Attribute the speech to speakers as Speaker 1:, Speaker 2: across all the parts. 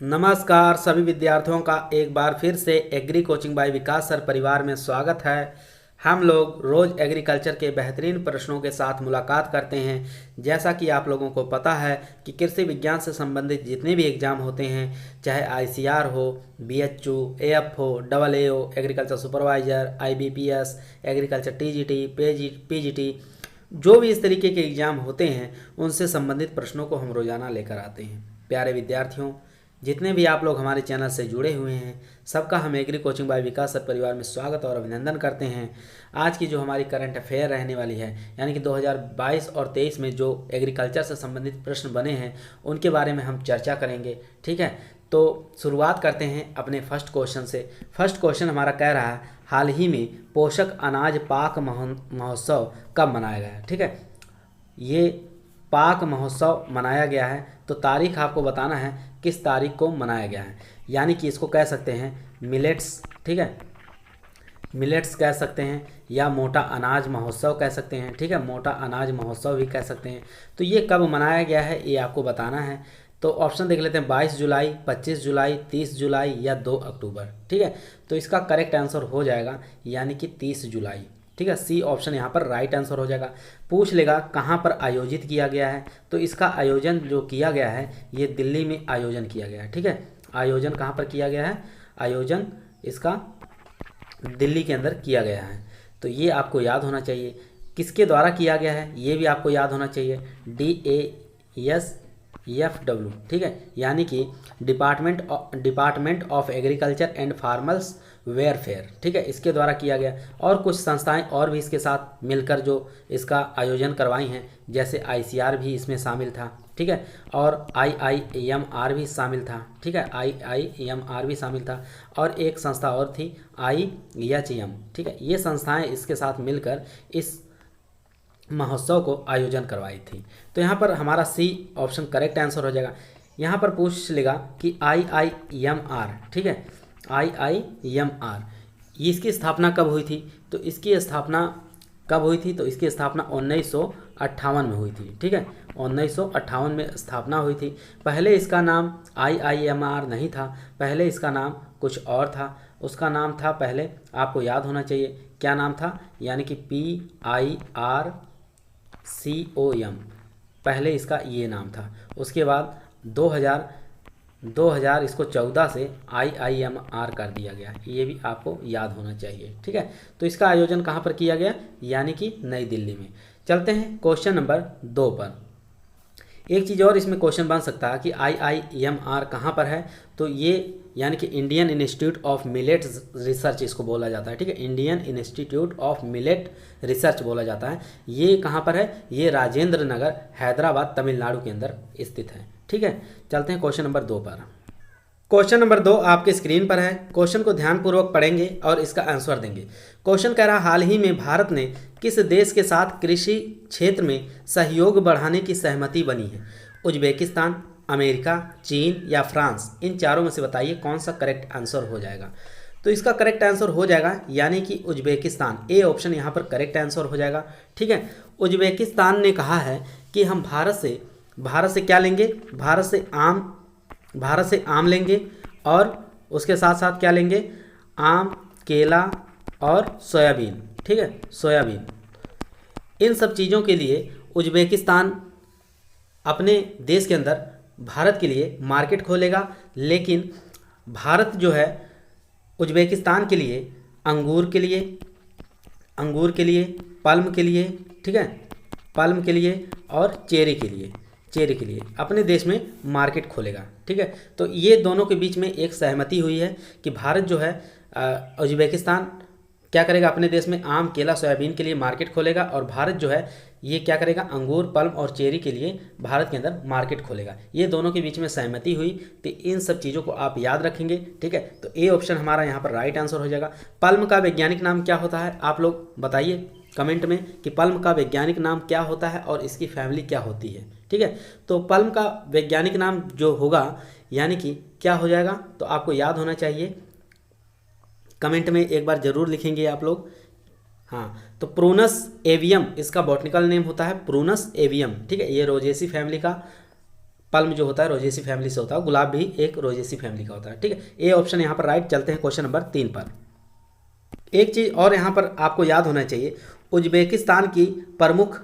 Speaker 1: नमस्कार सभी विद्यार्थियों का एक बार फिर से एग्री कोचिंग बाय विकास सर परिवार में स्वागत है। हम लोग रोज़ एग्रीकल्चर के बेहतरीन प्रश्नों के साथ मुलाकात करते हैं। जैसा कि आप लोगों को पता है कि कृषि विज्ञान से संबंधित जितने भी एग्ज़ाम होते हैं, चाहे आईसीआर हो, बीएचयू, एएफ हो, double AO, agriculture supervisor, IBPS, agriculture TGT, PGT, जो भी इस तरीके के एग्ज़ाम होते हैं उनसे संबंधित प्रश्नों को हम रोज़ाना लेकर आते हैं। प्यारे विद्यार्थियों, जितने भी आप लोग हमारे चैनल से जुड़े हुए हैं, सबका हम एग्री कोचिंग बाय विकास सर परिवार में स्वागत और अभिनंदन करते हैं। आज की जो हमारी करंट अफेयर रहने वाली है, यानी कि 2022 और 23 में जो एग्रीकल्चर से संबंधित प्रश्न बने हैं उनके बारे में हम चर्चा करेंगे। ठीक है, तो शुरुआत करते हैं अपने फर्स्ट क्वेश्चन से। फर्स्ट क्वेश्चन हमारा कह रहा है, हाल ही में पोषक अनाज पाक महोत्सव कब मनाया गया है। ठीक है, ये पाक महोत्सव मनाया गया है, तो तारीख आपको बताना है किस तारीख को मनाया गया है। यानी कि इसको कह सकते हैं मिलेट्स। ठीक है, मिलेट्स कह सकते हैं या मोटा अनाज महोत्सव कह सकते हैं। ठीक है, मोटा अनाज महोत्सव भी कह सकते हैं। तो ये कब मनाया गया है ये आपको बताना है। तो ऑप्शन देख लेते हैं, 22 जुलाई, 25 जुलाई, 30 जुलाई या 2 अक्टूबर। ठीक है, तो इसका करेक्ट आंसर हो जाएगा यानी कि 30 जुलाई। ठीक है, सी ऑप्शन यहाँ पर राइट आंसर हो जाएगा। पूछ लेगा कहाँ पर आयोजित किया गया है, तो इसका आयोजन जो किया गया है ये दिल्ली में आयोजन किया गया है। ठीक है, आयोजन कहाँ पर किया गया है, आयोजन इसका दिल्ली के अंदर किया गया है। तो ये आपको याद होना चाहिए। किसके द्वारा किया गया है ये भी आपको याद होना चाहिए, DASFW। ठीक है, यानी कि department of agriculture and farmers welfare. ठीक है, इसके द्वारा किया गया। और कुछ संस्थाएं और भी इसके साथ मिलकर जो इसका आयोजन करवाई हैं, जैसे ICR भी इसमें शामिल था। ठीक है, और IIMR भी शामिल था। ठीक है, IIMR भी शामिल था, और एक संस्था और थी IHM। ठीक है, ये संस्थाएं इसके साथ मिलकर इस महोत्सव को आयोजन करवाई थी। तो यहाँ पर हमारा सी ऑप्शन करेक्ट आंसर हो जाएगा। यहाँ पर पूछ लेगा कि IIMR। ठीक है, IIMR इसकी स्थापना कब हुई थी, तो इसकी स्थापना कब हुई थी, तो इसकी स्थापना 1958 में हुई थी। ठीक है, 1958 में स्थापना हुई थी। पहले इसका नाम IIMR नहीं था, पहले इसका नाम कुछ और था। उसका नाम था, पहले आपको याद होना चाहिए क्या नाम था, यानी कि PIRCOM, पहले इसका ये नाम था। उसके बाद 2000 इसको 14 से IIMR कर दिया गया, ये भी आपको याद होना चाहिए। ठीक है, तो इसका आयोजन कहाँ पर किया गया, यानी कि नई दिल्ली में। चलते हैं क्वेश्चन नंबर 2 पर। एक चीज़ और इसमें क्वेश्चन बन सकता है कि IIMR कहाँ पर है, तो ये यानी कि Indian institute of millet research इसको बोला जाता है। ठीक है, Indian institute of millet research बोला जाता है। ये कहाँ पर है, ये राजेंद्र नगर, हैदराबाद, तमिलनाडु के अंदर स्थित है। ठीक है, चलते हैं क्वेश्चन नंबर 2 पर। क्वेश्चन नंबर 2 आपके स्क्रीन पर है। क्वेश्चन को ध्यानपूर्वक पढ़ेंगे और इसका आंसर देंगे। क्वेश्चन कह रहा, हाल ही में भारत ने किस देश के साथ कृषि क्षेत्र में सहयोग बढ़ाने की सहमति बनी है। उज्बेकिस्तान, अमेरिका, चीन या फ्रांस, इन चारों में से बताइए कौन सा करेक्ट आंसर हो जाएगा। तो इसका करेक्ट आंसर हो जाएगा यानी कि उज्बेकिस्तान, ए ऑप्शन यहाँ पर करेक्ट आंसर हो जाएगा। ठीक है, उज्बेकिस्तान ने कहा है कि हम भारत से क्या लेंगे, भारत से आम लेंगे, और उसके साथ साथ क्या लेंगे, आम, केला और सोयाबीन। ठीक है, सोयाबीन, इन सब चीज़ों के लिए उज्बेकिस्तान अपने देश के अंदर भारत के लिए मार्केट खोलेगा। लेकिन भारत जो है उज्बेकिस्तान के लिए अंगूर के लिए, पल्म के लिए, ठीक है, पल्म के लिए और चेरी के लिए अपने देश में मार्केट खोलेगा। ठीक है, तो ये दोनों के बीच में एक सहमति हुई है कि भारत जो है उज्बेकिस्तान क्या करेगा, अपने देश में आम, केला, सोयाबीन के लिए मार्केट खोलेगा, और भारत जो है ये क्या करेगा, अंगूर, पल्म और चेरी के लिए भारत के अंदर मार्केट खोलेगा। ये दोनों के बीच में सहमति हुई। तो इन सब चीज़ों को आप याद रखेंगे। ठीक है, तो ए ऑप्शन हमारा यहाँ पर राइट आंसर हो जाएगा। पल्म का वैज्ञानिक नाम क्या होता है, आप लोग बताइए कमेंट में कि पल्म का वैज्ञानिक नाम क्या होता है और इसकी फैमिली क्या होती है। ठीक है, तो पल्म का वैज्ञानिक नाम जो होगा यानी कि क्या हो जाएगा, तो आपको याद होना चाहिए, कमेंट में एक बार ज़रूर लिखेंगे आप लोग। हाँ, तो प्रूनस एवियम इसका बॉटनिकल नेम होता है, प्रूनस एवियम। ठीक है, ये रोजेसी फैमिली का पल्म जो होता है रोजेसी फैमिली से होता है, गुलाब भी एक रोजेसी फैमिली का होता है। ठीक है, ए ऑप्शन यहाँ पर राइट। चलते हैं क्वेश्चन नंबर 3 पर। एक चीज़ और यहाँ पर आपको याद होना चाहिए, उज्बेकिस्तान की प्रमुख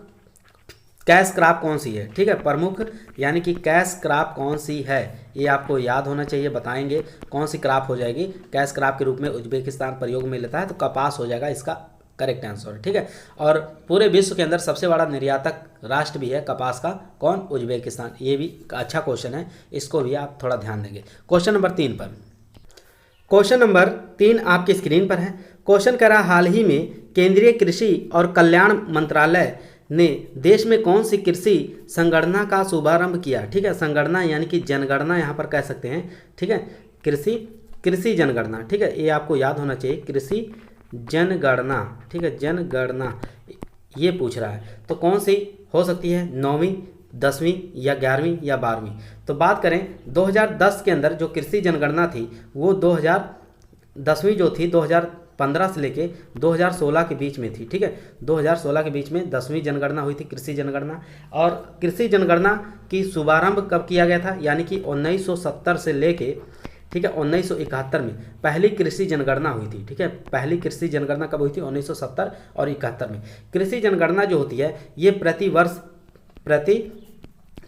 Speaker 1: कैश क्रॉप कौन सी है। ठीक है, प्रमुख यानी कि कैश क्रॉप कौन सी है, ये आपको याद होना चाहिए। बताएंगे कौन सी क्रॉप हो जाएगी कैश क्रॉप के रूप में उज्बेकिस्तान प्रयोग में लेता है, तो कपास हो जाएगा इसका करेक्ट आंसर। ठीक है, और पूरे विश्व के अंदर सबसे बड़ा निर्यातक राष्ट्र भी है कपास का, कौन, उज्बेकिस्तान। ये भी अच्छा क्वेश्चन है, इसको भी आप थोड़ा ध्यान देंगे। क्वेश्चन नंबर 3 पर, क्वेश्चन नंबर 3 आपकी स्क्रीन पर है। क्वेश्चन कह रहा, हाल ही में केंद्रीय कृषि और कल्याण मंत्रालय ने देश में कौन सी कृषि संगणना का शुभारंभ किया। ठीक है, संगणना यानी कि जनगणना यहाँ पर कह सकते हैं। ठीक है, कृषि जनगणना। ठीक है, ये आपको याद होना चाहिए, कृषि जनगणना। ठीक है, जनगणना ये पूछ रहा है, तो कौन सी हो सकती है, 9वीं, 10वीं या 11वीं या 12वीं। तो बात करें 2010 के अंदर जो कृषि जनगणना थी वो 2010वीं जो थी 2015 से लेके 2016 के बीच में थी। ठीक है, 2016 के बीच में 10वीं जनगणना हुई थी, कृषि जनगणना। और कृषि जनगणना की शुभारंभ कब किया गया था, यानी कि 1970 से लेके, ठीक है, 1971 में पहली कृषि जनगणना हुई थी। ठीक है, पहली कृषि जनगणना कब हुई थी, 1970 और 71 में। कृषि जनगणना जो होती है ये प्रति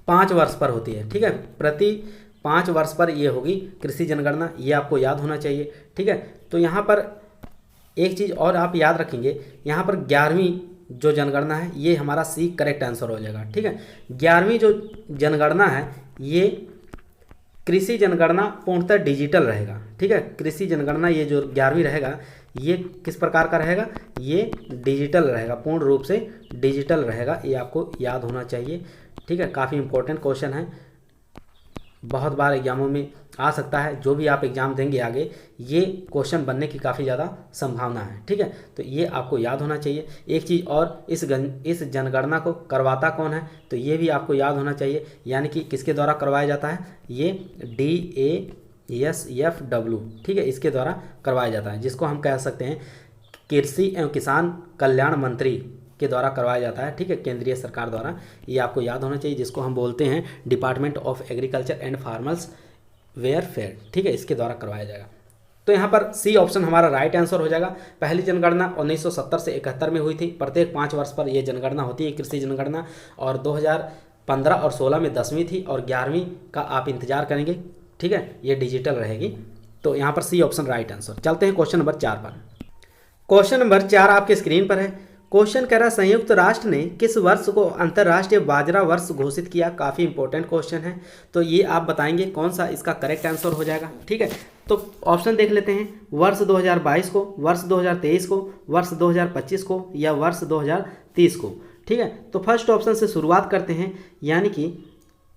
Speaker 1: 5 वर्ष पर होती है। ठीक है, प्रति 5 वर्ष पर ये होगी कृषि जनगणना, ये आपको याद होना चाहिए। ठीक है, तो यहाँ पर एक चीज़ और आप याद रखेंगे, यहाँ पर 11वीं जो जनगणना है ये हमारा सी करेक्ट आंसर हो जाएगा। ठीक है, 11वीं जो जनगणना है ये कृषि जनगणना पूर्णतः डिजिटल रहेगा। ठीक है, कृषि जनगणना ये जो 11वीं रहेगा ये किस प्रकार का रहेगा, ये डिजिटल रहेगा, पूर्ण रूप से डिजिटल रहेगा, ये आपको याद होना चाहिए। ठीक है, काफ़ी इंपॉर्टेंट क्वेश्चन है, बहुत बार एग्जामों में आ सकता है, जो भी आप एग्जाम देंगे आगे ये क्वेश्चन बनने की काफ़ी ज़्यादा संभावना है। ठीक है, तो ये आपको याद होना चाहिए। एक चीज़ और, इस जनगणना को करवाता कौन है, तो ये भी आपको याद होना चाहिए, यानी कि किसके द्वारा करवाया जाता है, ये DASFW। ठीक है, इसके द्वारा करवाया जाता है, जिसको हम कह सकते हैं कृषि एवं किसान कल्याण मंत्री के द्वारा करवाया जाता है। ठीक है, केंद्रीय सरकार द्वारा, ये आपको याद होना चाहिए, जिसको हम बोलते हैं department of agriculture and farmers welfare. ठीक है, इसके द्वारा करवाया जाएगा। तो यहाँ पर सी ऑप्शन हमारा राइट आंसर हो जाएगा। पहली जनगणना 1970 से 71 में हुई थी, प्रत्येक 5 वर्ष पर यह जनगणना होती है, कृषि जनगणना, और 2015 और 16 में 10वीं थी, और 11वीं का आप इंतजार करेंगे। ठीक है, ये डिजिटल रहेगी, तो यहाँ पर सी ऑप्शन राइट आंसर। चलते हैं क्वेश्चन नंबर 4 पर। क्वेश्चन नंबर 4 आपके स्क्रीन पर है। क्वेश्चन कह रहा, संयुक्त राष्ट्र ने किस वर्ष को अंतर्राष्ट्रीय बाजरा वर्ष घोषित किया। काफ़ी इंपॉर्टेंट क्वेश्चन है, तो ये आप बताएंगे कौन सा इसका करेक्ट आंसर हो जाएगा। ठीक है, तो ऑप्शन देख लेते हैं, वर्ष 2022 को, वर्ष 2023 को, वर्ष 2025 को या वर्ष 2030 को। ठीक है, तो फर्स्ट ऑप्शन से शुरुआत करते हैं, यानी कि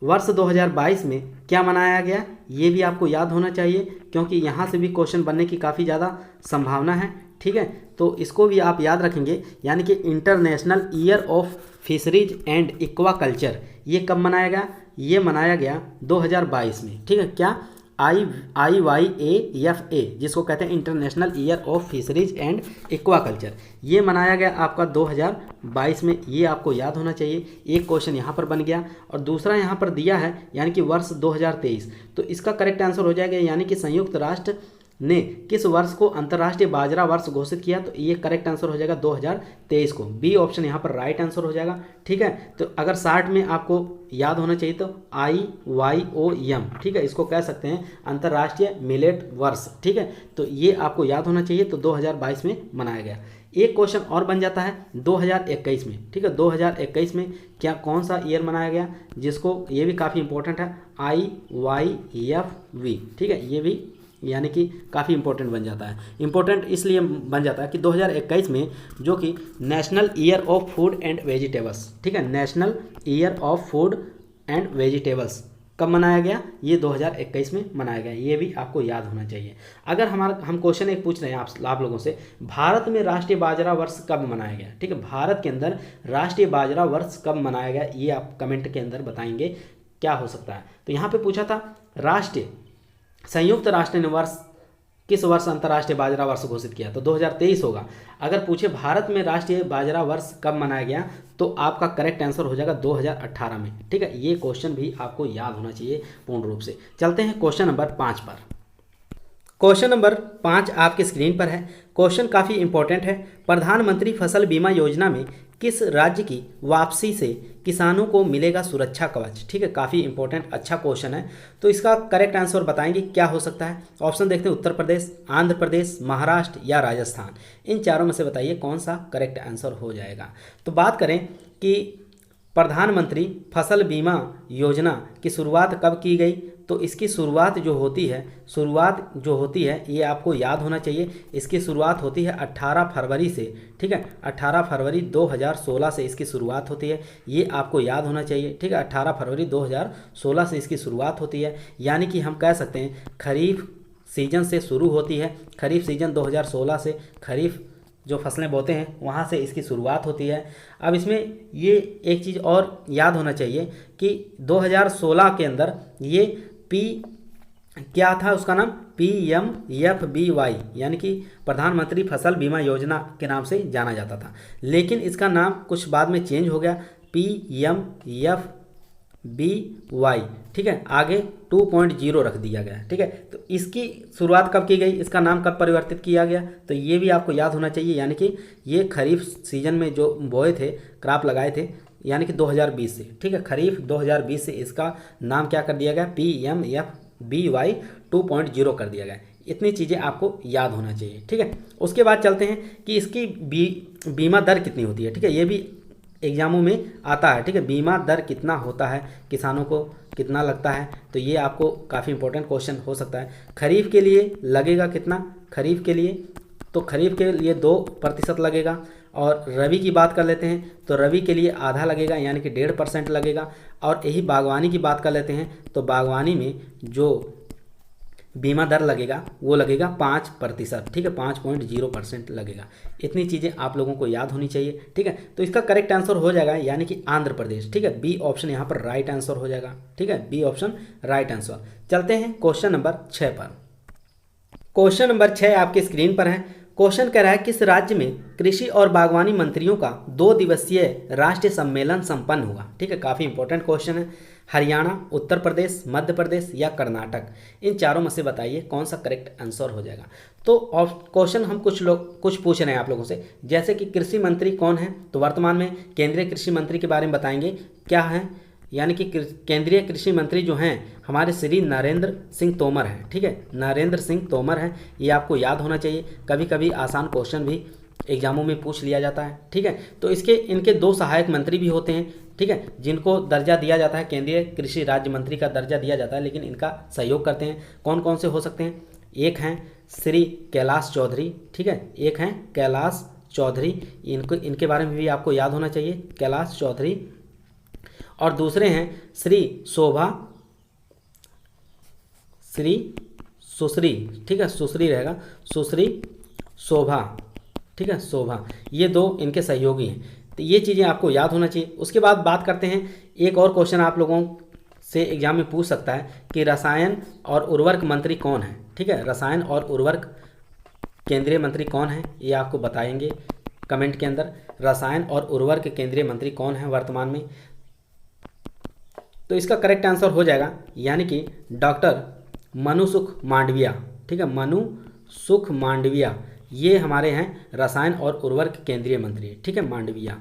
Speaker 1: वर्ष 2022 में क्या मनाया गया, ये भी आपको याद होना चाहिए, क्योंकि यहाँ से भी क्वेश्चन बनने की काफ़ी ज़्यादा संभावना है। ठीक है, तो इसको भी आप याद रखेंगे, यानी कि international year of fisheries and aquaculture, ये कब मनाया गया, ये मनाया गया 2022 में। ठीक है, क्या IYAFA, जिसको कहते हैं international year of fisheries and aquaculture, ये मनाया गया आपका 2022 में, ये आपको याद होना चाहिए। एक क्वेश्चन यहाँ पर बन गया, और दूसरा यहाँ पर दिया है यानी कि वर्ष 2023, तो इसका करेक्ट आंसर हो जाएगा, यानी कि संयुक्त राष्ट्र ने किस वर्ष को अंतर्राष्ट्रीय बाजरा वर्ष घोषित किया, तो ये करेक्ट आंसर हो जाएगा 2023 को। बी ऑप्शन यहाँ पर राइट आंसर हो जाएगा। ठीक है, तो अगर शार्ट में आपको याद होना चाहिए तो IYOM, ठीक है, इसको कह सकते हैं अंतर्राष्ट्रीय मिलेट वर्ष। ठीक है, तो ये आपको याद होना चाहिए, तो 2022 में मनाया गया। एक क्वेश्चन और बन जाता है 2021 में। ठीक है, 2021 में क्या कौन सा ईयर मनाया गया, जिसको ये भी काफ़ी इंपॉर्टेंट है, IYFV। ठीक है, ये भी यानी कि काफ़ी इंपॉर्टेंट बन जाता है। इंपॉर्टेंट इसलिए बन जाता है कि 2021 में जो कि national year of food and vegetables, ठीक है, national year of food and vegetables कब मनाया गया, ये 2021 में मनाया गया, ये भी आपको याद होना चाहिए। अगर हम क्वेश्चन एक पूछ रहे हैं आप लोगों से, भारत में राष्ट्रीय बाजरा वर्ष कब मनाया गया। ठीक है, भारत के अंदर राष्ट्रीय बाजरा वर्ष कब मनाया गया, ये आप कमेंट के अंदर बताएंगे क्या हो सकता है। तो यहाँ पे पूछा था संयुक्त राष्ट्र ने वर्ष किस वर्ष अंतर्राष्ट्रीय बाजरा वर्ष घोषित किया? तो 2023 होगा। अगर पूछे भारत में राष्ट्रीय बाजरा वर्ष कब मनाया गया, तो आपका करेक्ट आंसर हो जाएगा 2018 में। ठीक है, ये क्वेश्चन भी आपको याद होना चाहिए पूर्ण रूप से। चलते हैं क्वेश्चन नंबर 5 पर। क्वेश्चन नंबर 5 आपके स्क्रीन पर है। क्वेश्चन काफ़ी इंपॉर्टेंट है। प्रधानमंत्री फसल बीमा योजना में किस राज्य की वापसी से किसानों को मिलेगा सुरक्षा कवच? ठीक है, काफ़ी इंपॉर्टेंट अच्छा क्वेश्चन है। तो इसका करेक्ट आंसर बताएंगे क्या हो सकता है। ऑप्शन देखते हैं, उत्तर प्रदेश, आंध्र प्रदेश, महाराष्ट्र या राजस्थान। इन चारों में से बताइए कौन सा करेक्ट आंसर हो जाएगा। तो बात करें कि प्रधानमंत्री फसल बीमा योजना की शुरुआत कब की गई, तो इसकी शुरुआत जो होती है ये आपको याद होना चाहिए। इसकी शुरुआत होती है 18 फरवरी से। ठीक है, 18 फरवरी 2016 से इसकी शुरुआत होती है, ये आपको याद होना चाहिए। ठीक है, 18 फरवरी 2016 से इसकी शुरुआत होती है, यानी कि हम कह सकते हैं खरीफ सीजन से शुरू होती है। खरीफ सीजन 2016 से खरीफ जो फसलें बोते हैं वहाँ से इसकी शुरुआत होती है। अब इसमें ये एक चीज़ और याद होना चाहिए कि 2016 के अंदर ये क्या था, उसका नाम PMFBY यानी कि प्रधानमंत्री फसल बीमा योजना के नाम से जाना जाता था, लेकिन इसका नाम कुछ बाद में चेंज हो गया PMFBY। ठीक है, आगे 2.0 रख दिया गया। ठीक है, तो इसकी शुरुआत कब की गई, इसका नाम कब परिवर्तित किया गया, तो ये भी आपको याद होना चाहिए। यानी कि ये खरीफ सीजन में जो बोए थे, क्रॉप लगाए थे, यानी कि 2020 से। ठीक है, खरीफ 2020 से इसका नाम क्या कर दिया गया, PMFBY 2.0 कर दिया गया। इतनी चीज़ें आपको याद होना चाहिए। ठीक है, उसके बाद चलते हैं कि इसकी बीमा दर कितनी होती है। ठीक है, ये भी एग्जामों में आता है। ठीक है, बीमा दर कितना होता है, किसानों को कितना लगता है, तो ये आपको काफ़ी इंपॉर्टेंट क्वेश्चन हो सकता है। खरीफ के लिए लगेगा कितना, खरीफ के लिए 2% लगेगा। और रबी की बात कर लेते हैं तो रबी के लिए आधा लगेगा, यानी कि 1.5% लगेगा। और यही बागवानी की बात कर लेते हैं तो बागवानी में जो बीमा दर लगेगा वो लगेगा 5%। ठीक है, 5.0% लगेगा। इतनी चीज़ें आप लोगों को याद होनी चाहिए। ठीक है, तो इसका करेक्ट आंसर हो जाएगा यानी कि आंध्र प्रदेश। ठीक है, बी ऑप्शन यहाँ पर राइट आंसर हो जाएगा। ठीक है, बी ऑप्शन राइट आंसर। चलते हैं क्वेश्चन नंबर 6 पर। क्वेश्चन नंबर 6 आपके स्क्रीन पर है। क्वेश्चन कह रहा है किस राज्य में कृषि और बागवानी मंत्रियों का 2 दिवसीय राष्ट्रीय सम्मेलन संपन्न हुआ। ठीक है, काफ़ी इंपॉर्टेंट क्वेश्चन है। हरियाणा, उत्तर प्रदेश, मध्य प्रदेश या कर्नाटक, इन चारों में से बताइए कौन सा करेक्ट आंसर हो जाएगा। तो क्वेश्चन हम कुछ पूछ रहे हैं आप लोगों से, जैसे कि कृषि मंत्री कौन है, तो वर्तमान में केंद्रीय कृषि मंत्री के बारे में बताएंगे क्या है, यानी कि केंद्रीय कृषि मंत्री जो हैं हमारे श्री नरेंद्र सिंह तोमर हैं। ठीक है, नरेंद्र सिंह तोमर हैं, ये आपको याद होना चाहिए। कभी कभी आसान क्वेश्चन भी एग्जामों में पूछ लिया जाता है। ठीक है, तो इनके 2 सहायक मंत्री भी होते हैं। ठीक है, जिनको दर्जा दिया जाता है, केंद्रीय कृषि राज्य मंत्री का दर्जा दिया जाता है, लेकिन इनका सहयोग करते हैं। कौन कौन से हो सकते हैं, एक हैं श्री कैलाश चौधरी। ठीक है, एक हैं कैलाश चौधरी, इनके बारे में भी आपको याद होना चाहिए, कैलाश चौधरी। और दूसरे हैं सुश्री। ठीक है, सुश्री रहेगा, सुश्री शोभा। ठीक है, शोभा, ये 2 इनके सहयोगी हैं। तो ये चीज़ें आपको याद होना चाहिए। उसके बाद बात करते हैं, एक और क्वेश्चन आप लोगों से एग्जाम में पूछ सकता है कि रसायन और उर्वरक मंत्री कौन है। ठीक है, रसायन और उर्वरक केंद्रीय मंत्री कौन है, ये आपको बताएंगे कमेंट के अंदर। रसायन और उर्वरक केंद्रीय मंत्री कौन है वर्तमान में, तो इसका करेक्ट आंसर हो जाएगा यानी कि डॉक्टर मनुसुख मांडविया। ठीक है, मनुसुख मांडविया, ये हमारे हैं रसायन और उर्वरक केंद्रीय मंत्री। ठीक है, मांडविया,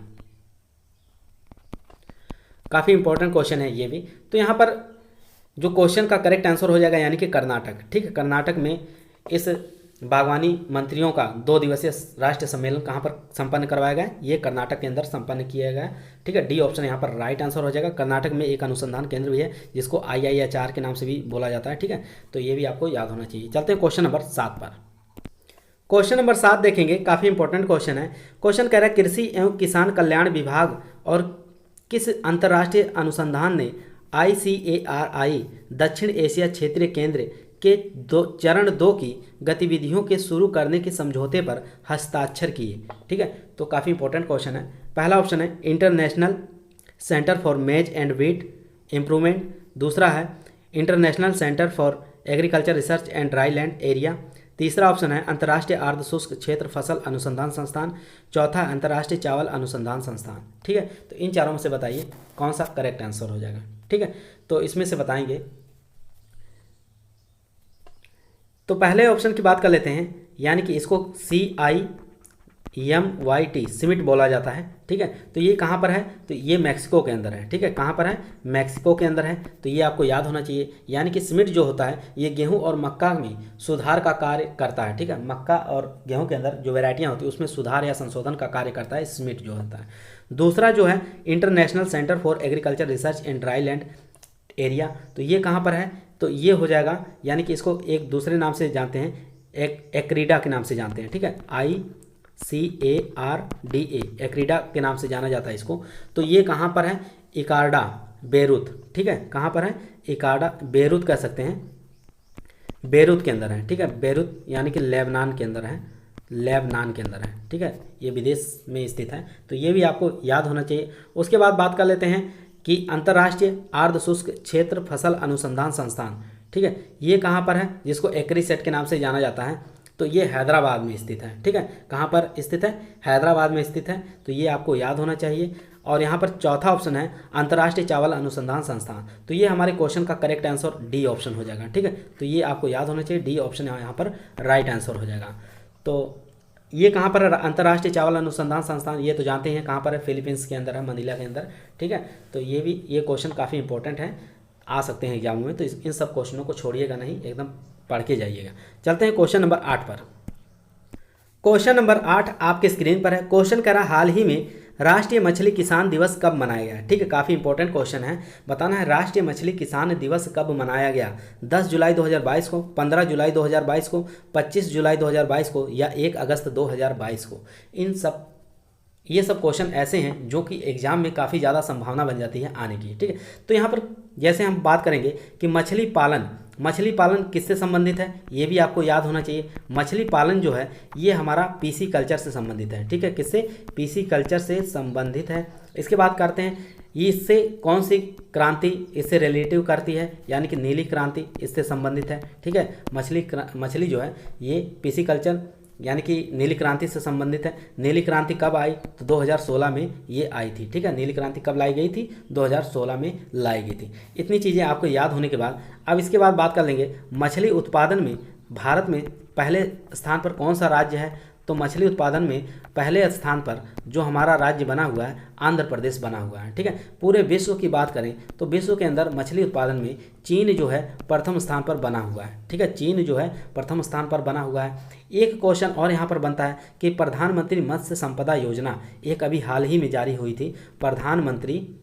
Speaker 1: काफ़ी इंपॉर्टेंट क्वेश्चन है ये भी। तो यहाँ पर जो क्वेश्चन का करेक्ट आंसर हो जाएगा यानी कि कर्नाटक। ठीक है, कर्नाटक में इस बागवानी मंत्रियों का 2 दिवसीय राष्ट्रीय सम्मेलन कहाँ पर संपन्न करवाया गया, ये कर्नाटक के अंदर संपन्न किया गया। ठीक है, डी ऑप्शन यहाँ पर राइट आंसर हो जाएगा। कर्नाटक में एक अनुसंधान केंद्र भी है जिसको IIHR के नाम से भी बोला जाता है। ठीक है, तो ये भी आपको याद होना चाहिए। चलते हैं क्वेश्चन नंबर 7 पर। क्वेश्चन नंबर 7 देखेंगे, काफ़ी इंपॉर्टेंट क्वेश्चन है। क्वेश्चन कह रहा है कृषि एवं किसान कल्याण विभाग और किस अंतर्राष्ट्रीय अनुसंधान ने ICARI दक्षिण एशिया क्षेत्रीय केंद्र के चरण 2 की गतिविधियों के शुरू करने के समझौते पर हस्ताक्षर किए। ठीक है, तो काफ़ी इंपॉर्टेंट क्वेश्चन है। पहला ऑप्शन है इंटरनेशनल सेंटर फॉर मेज एंड व्हीट इम्प्रूवमेंट, दूसरा है international centre for agriculture research and dry land area, तीसरा ऑप्शन है अंतर्राष्ट्रीय अर्ध शुष्क क्षेत्र फसल अनुसंधान संस्थान, चौथा अंतर्राष्ट्रीय चावल अनुसंधान संस्थान। ठीक है, तो इन चारों में से बताइए कौन सा करेक्ट आंसर हो जाएगा। ठीक है, तो इसमें से बताएंगे। तो पहले ऑप्शन की बात कर लेते हैं, यानी कि इसको CIMYT सिमिट बोला जाता है। ठीक है, तो ये कहाँ पर है, तो ये मैक्सिको के अंदर है। ठीक है, कहाँ पर है, मैक्सिको के अंदर है। तो ये आपको याद होना चाहिए, यानी कि सिमिट जो होता है ये गेहूं और मक्का में सुधार का कार्य करता है। ठीक है, मक्का और गेहूं के अंदर जो वेराइटियाँ होती है उसमें सुधार या संशोधन का कार्य करता है सिमिट जो होता है। दूसरा जो है international centre for agriculture research in dry land area, तो ये कहाँ पर है, तो ये हो जाएगा, यानी कि इसको एक दूसरे नाम से जानते हैं, एक्रीडा के नाम से जानते हैं। ठीक है, ICARDA एक्रीडा के नाम से जाना जाता है इसको। तो ये कहाँ पर है, इकार्डा बेरूत। ठीक है, कहाँ पर है, इकार्डा बेरूत कह सकते हैं, बेरूत के अंदर है। ठीक है, बेरूत यानी कि लेबनान के अंदर है, लेबनान के अंदर है। ठीक है, ये विदेश में स्थित है, तो ये भी आपको याद होना चाहिए। उसके बाद बात कर लेते हैं कि अंतर्राष्ट्रीय अर्ध शुष्क क्षेत्र फसल अनुसंधान संस्थान। ठीक है, ये कहाँ पर है, जिसको एक्रीसेट के नाम से जाना जाता है, तो ये हैदराबाद में स्थित है। ठीक है, कहाँ पर स्थित है, हैदराबाद में स्थित है, तो ये आपको याद होना चाहिए। और यहाँ पर चौथा ऑप्शन है अंतर्राष्ट्रीय चावल अनुसंधान संस्थान, तो ये हमारे क्वेश्चन का करेक्ट आंसर डी ऑप्शन हो जाएगा। ठीक है, तो ये आपको याद होना चाहिए, डी ऑप्शन यहाँ पर राइट आंसर हो जाएगा। तो ये कहाँ पर है, अंतर्राष्ट्रीय चावल अनुसंधान संस्थान, ये तो जानते हैं कहाँ पर है, फिलीपींस के अंदर है, मनीला के अंदर। ठीक है, तो ये क्वेश्चन काफ़ी इंपॉर्टेंट है, आ सकते हैं एग्जाम में, तो इन सब क्वेश्चनों को छोड़िएगा नहीं, एकदम पढ़ के जाइएगा। चलते हैं क्वेश्चन नंबर 8 पर। क्वेश्चन नंबर 8 आपके स्क्रीन पर है। क्वेश्चन कह रहा हाल ही में राष्ट्रीय मछली किसान दिवस कब मनाया गया। ठीक है, काफ़ी इंपॉर्टेंट क्वेश्चन है, बताना है राष्ट्रीय मछली किसान दिवस कब मनाया गया, 10 जुलाई 2022 को, 15 जुलाई 2022 को, 25 जुलाई 2022 को या 1 अगस्त 2022 को। ये सब क्वेश्चन ऐसे हैं जो कि एग्जाम में काफ़ी ज़्यादा संभावना बन जाती है आने की। ठीक है, तो यहाँ पर जैसे हम बात करेंगे कि मछली पालन किससे संबंधित है, ये भी आपको याद होना चाहिए। मछली पालन जो है ये हमारा पीसी कल्चर से संबंधित है। ठीक है, किससे, पीसी कल्चर से संबंधित है। इसके बाद करते हैं इससे कौन सी क्रांति इससे रिलेटिव करती है, यानी कि नीली क्रांति इससे संबंधित है। ठीक है, मछली जो है ये पीसी कल्चर यानी कि नीली क्रांति से संबंधित है। नीली क्रांति कब आई, तो 2016 में ये आई थी। ठीक है, नीली क्रांति कब लाई गई थी, 2016 में लाई गई थी। इतनी चीज़ें आपको याद होने के बाद अब इसके बाद बात कर लेंगे मछली उत्पादन में भारत में पहले स्थान पर कौन सा राज्य है। तो मछली उत्पादन में पहले स्थान पर जो हमारा राज्य बना हुआ है आंध्र प्रदेश बना हुआ है। ठीक है, पूरे विश्व की बात करें तो विश्व के अंदर मछली उत्पादन में चीन जो है प्रथम स्थान पर बना हुआ है। ठीक है, चीन जो है प्रथम स्थान पर बना हुआ है। एक क्वेश्चन और यहाँ पर बनता है कि प्रधानमंत्री मत्स्य संपदा योजना एक अभी हाल ही में जारी हुई थी, प्रधानमंत्री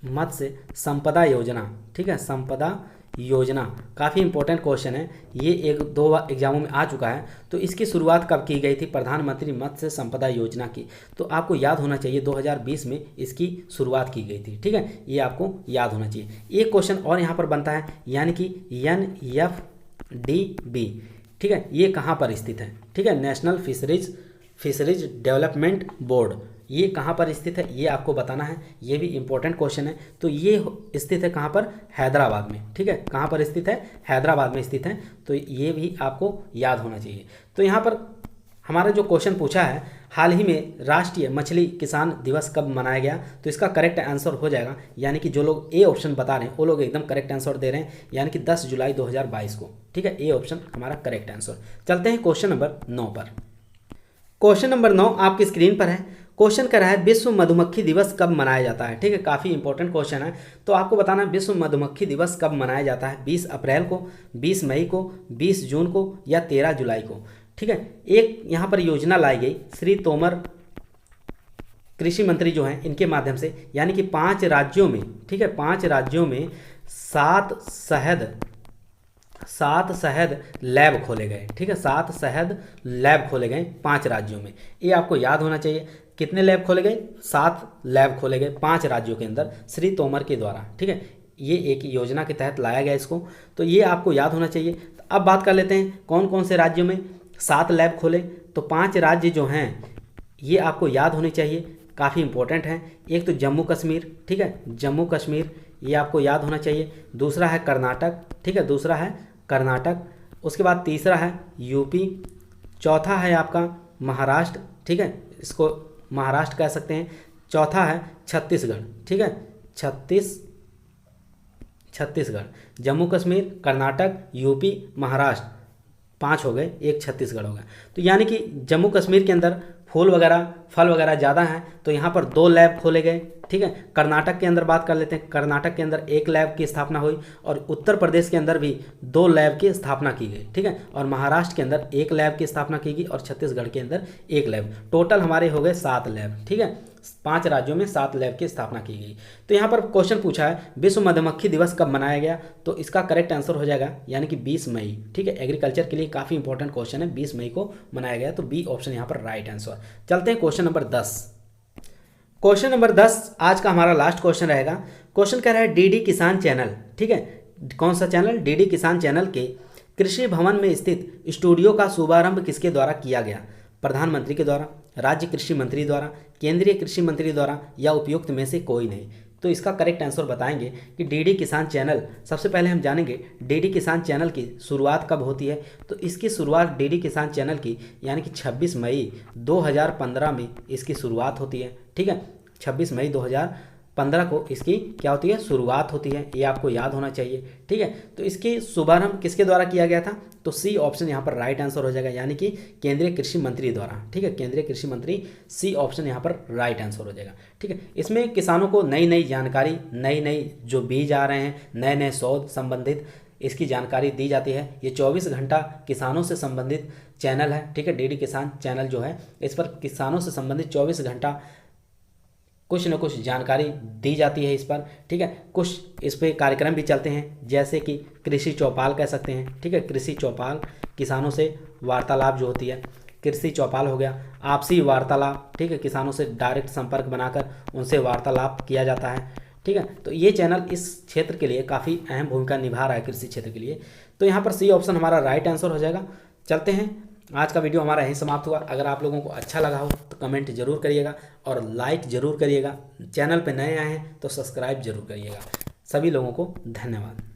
Speaker 1: मत्स्य संपदा योजना। ठीक है, संपदा योजना काफ़ी इंपॉर्टेंट क्वेश्चन है, ये 1-2 एग्जामों में आ चुका है। तो इसकी शुरुआत कब की गई थी, प्रधानमंत्री मत्स्य संपदा योजना की, तो आपको याद होना चाहिए 2020 में इसकी शुरुआत की गई थी। ठीक है, ये आपको याद होना चाहिए। एक क्वेश्चन और यहाँ पर बनता है, यानी कि NFDB। ठीक है, ये कहाँ पर स्थित है। ठीक है, नेशनल फिशरीज डेवलपमेंट बोर्ड, ये कहाँ पर स्थित है ये आपको बताना है, ये भी इंपॉर्टेंट क्वेश्चन है। तो ये स्थित है कहाँ पर, हैदराबाद में। ठीक है, कहाँ पर स्थित है, हैदराबाद में स्थित है, तो ये भी आपको याद होना चाहिए। तो यहाँ पर हमारा जो क्वेश्चन पूछा है हाल ही में राष्ट्रीय मछली किसान दिवस कब मनाया गया, तो इसका करेक्ट आंसर हो जाएगा, यानी कि जो लोग ए ऑप्शन बता रहे हैं वो लोग एकदम करेक्ट आंसर दे रहे हैं, यानी कि 10 जुलाई 2022 को। ठीक है, ए ऑप्शन हमारा करेक्ट आंसर। चलते हैं क्वेश्चन नंबर 9 पर। क्वेश्चन नंबर 9 आपकी स्क्रीन पर है। क्वेश्चन कर रहा है विश्व मधुमक्खी दिवस कब मनाया जाता है। ठीक है, काफ़ी इंपॉर्टेंट क्वेश्चन है, तो आपको बताना विश्व मधुमक्खी दिवस कब मनाया जाता है, 20 अप्रैल को, 20 मई को, 20 जून को या 13 जुलाई को। ठीक है, एक यहाँ पर योजना लाई गई श्री तोमर कृषि मंत्री जो हैं इनके माध्यम से, यानी कि 5 राज्यों में, ठीक है 5 राज्यों में 7 शहद लैब खोले गए। ठीक है, 7 शहद लैब खोले गए 5 राज्यों में, ये आपको याद होना चाहिए। कितने लैब खोले गए, 7 लैब खोले गए 5 राज्यों के अंदर श्री तोमर के द्वारा। ठीक है, ये एक योजना के तहत लाया गया इसको, तो ये आपको याद होना चाहिए। तो अब बात कर लेते हैं कौन कौन से राज्यों में 7 लैब खोले, तो 5 राज्य जो हैं ये आपको याद होने चाहिए, काफ़ी इंपॉर्टेंट हैं। एक तो जम्मू कश्मीर, ठीक है जम्मू कश्मीर, ये आपको याद होना चाहिए। दूसरा है कर्नाटक, ठीक है, दूसरा है कर्नाटक। उसके बाद तीसरा है यूपी, चौथा है आपका महाराष्ट्र, ठीक है, इसको महाराष्ट्र कह सकते हैं। चौथा है छत्तीसगढ़, ठीक है, छत्तीसगढ़। जम्मू कश्मीर, कर्नाटक, यूपी, महाराष्ट्र, 5 हो गए, एक छत्तीसगढ़ हो गया। तो यानी कि जम्मू कश्मीर के अंदर फूल वगैरह फल वगैरह ज़्यादा हैं, तो यहाँ पर 2 लैब खोले गए, ठीक है। कर्नाटक के अंदर बात कर लेते हैं, कर्नाटक के अंदर 1 लैब की स्थापना हुई और उत्तर प्रदेश के अंदर भी 2 लैब की स्थापना की गई, ठीक है। और महाराष्ट्र के अंदर 1 लैब की स्थापना की गई और छत्तीसगढ़ के अंदर 1 लैब। टोटल हमारे हो गए 7 लैब, ठीक है। 5 राज्यों में 7 लैब की स्थापना की गई। तो यहाँ पर क्वेश्चन पूछा है विश्व मधुमक्खी दिवस कब मनाया गया, तो इसका करेक्ट आंसर हो जाएगा यानी कि 20 मई, ठीक है। एग्रीकल्चर के लिए काफ़ी इंपॉर्टेंट क्वेश्चन है, 20 मई को मनाया गया, तो बी ऑप्शन यहाँ पर राइट आंसर। चलते हैं क्वेश्चन नंबर 10। क्वेश्चन नंबर 10 आज का हमारा लास्ट क्वेश्चन रहेगा। क्वेश्चन कह रहा है डीडी किसान चैनल, ठीक है, कौन सा चैनल, डीडी किसान चैनल के कृषि भवन में स्थित स्टूडियो का शुभारंभ किसके द्वारा किया गया। प्रधानमंत्री के द्वारा, राज्य कृषि मंत्री द्वारा, केंद्रीय कृषि मंत्री द्वारा या उपयुक्त में से कोई नहीं। तो इसका करेक्ट आंसर बताएंगे कि डीडी किसान चैनल, सबसे पहले हम जानेंगे डीडी किसान चैनल की शुरुआत कब होती है। तो इसकी शुरुआत डीडी किसान चैनल की यानी कि 26 मई 2015 में इसकी शुरुआत होती है, ठीक है। 26 मई 2015 को इसकी क्या होती है, शुरुआत होती है, ये आपको याद होना चाहिए, ठीक है। तो इसकी शुभारंभ किसके द्वारा किया गया था, तो सी ऑप्शन यहाँ पर राइट आंसर हो जाएगा यानी कि केंद्रीय कृषि मंत्री द्वारा, ठीक है, केंद्रीय कृषि मंत्री, सी ऑप्शन यहाँ पर राइट आंसर हो जाएगा, ठीक है। इसमें किसानों को नई नई जानकारी, नई नई जो बीज आ रहे हैं, नए नए शोध संबंधित इसकी जानकारी दी जाती है। ये 24 घंटा किसानों से संबंधित चैनल है, ठीक है। डीडी किसान चैनल जो है इस पर किसानों से संबंधित 24 घंटा कुछ न कुछ जानकारी दी जाती है इस पर, ठीक है। कुछ इस पे कार्यक्रम भी चलते हैं जैसे कि कृषि चौपाल कह सकते हैं, ठीक है, कृषि चौपाल, किसानों से वार्तालाप जो होती है, कृषि चौपाल हो गया। आपसी वार्तालाप, ठीक है, किसानों से डायरेक्ट संपर्क बनाकर उनसे वार्तालाप किया जाता है, ठीक है। तो ये चैनल इस क्षेत्र के लिए काफ़ी अहम भूमिका निभा रहा है, कृषि क्षेत्र के लिए। तो यहाँ पर सी ऑप्शन हमारा राइट आंसर हो जाएगा। चलते हैं, आज का वीडियो हमारा यहीं समाप्त हुआ। अगर आप लोगों को अच्छा लगा हो तो कमेंट जरूर करिएगा और लाइक ज़रूर करिएगा। चैनल पे नए आए हैं तो सब्सक्राइब जरूर करिएगा। सभी लोगों को धन्यवाद।